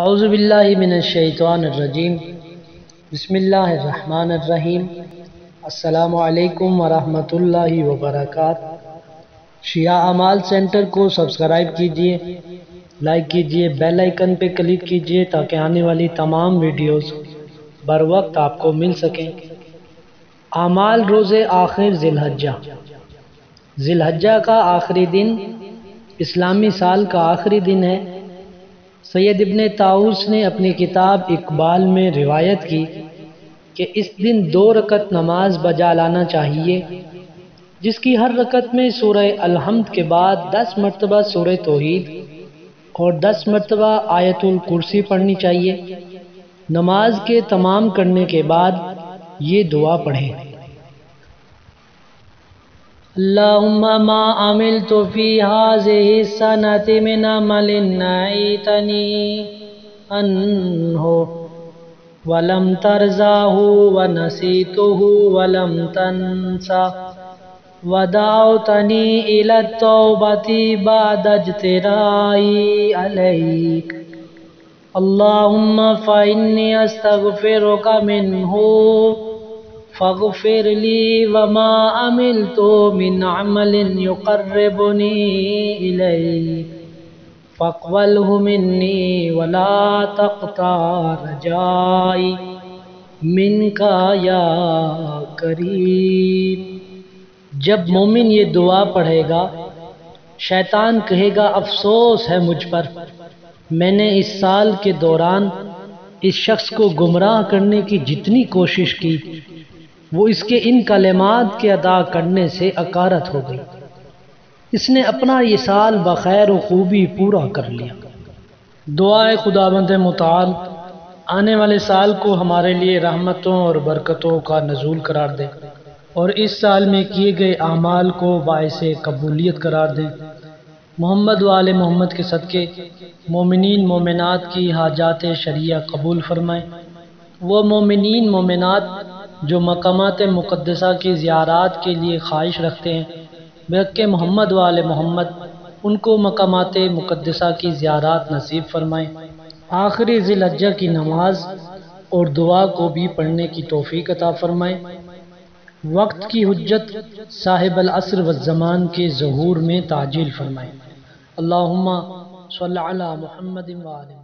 اعوذ باللہ من الشیطان الرجیم بسم اللہ الرحمن الرحیم السلام علیکم ورحمۃ اللہ وبرکاتہ۔ شیعہ اعمال سینٹر کو سبسکرائب کیجئے، لائک کیجئے، بیل آئیکن پہ کلک کیجئے تاکہ آنے والی تمام ویڈیوز بر وقت آپ کو مل سکیں۔ اعمال روز آخر ذی الحجہ۔ ذی الحجہ کا آخری دن اسلامی سال کا آخری دن ہے۔ سید ابن طاؤس نے اپنی کتاب اقبال میں روایت کی کہ اس دن 2 رکعت نماز بجا لانا چاہیے، جس کی ہر رکعت میں سورہ الحمد کے بعد 10 مرتبہ سورہ توحید اور 10 مرتبہ آیت الکرسی پڑھنی چاہیے۔ نماز کے تمام کرنے کے بعد یہ دعا پڑھیں: اللہم ما عملت فی هذه السنة من عمل نہیتنی عنہ ولم ترضاه ونسیته ولم تنسى ودعوتنی الی التوبة بعد اجترائی علیک اللہم فإنی استغفرک منہ فاغفر لی وما عملت من عمل یقربنی الیک فاقبلہ منی ولا تقطع رجائی منک یا کریم۔ جب مومن یہ دعا پڑھے گا، شیطان کہے گا افسوس ہے مجھ پر، میں نے اس سال کے دوران اس شخص کو گمراہ کرنے کی جتنی کوشش کی وہ اس کے ان کلمات کے ادا کرنے سے اکارت ہو گئی، اس نے اپنا یہ سال بخیر و خوبی پورا کر لیا۔ دعائے خداوند متعال آنے والے سال کو ہمارے لیے رحمتوں اور برکتوں کا نزول قرار دے اور اس سال میں کیے گئے اعمال کو باعث قبولیت قرار دے۔ محمد و آل محمد کے صدقے مومنین مومنات کی حاجات شرعیہ قبول فرمائے۔ وہ مومنین مومنات جو مقامات مقدسہ کی زیارات کے لیے خواہش رکھتے ہیں، بحق محمد و آل محمد ان کو مقامات مقدسہ کی زیارات نصیب فرمائیں۔ آخری ذی الحجہ کی نماز اور دعا کو بھی پڑھنے کی توفیق عطا فرمائیں۔ وقت کی حجت صاحب العصر والزمان کے ظہور میں تعجیل فرمائیں۔ اللہم صلی علی محمد و آل محمد۔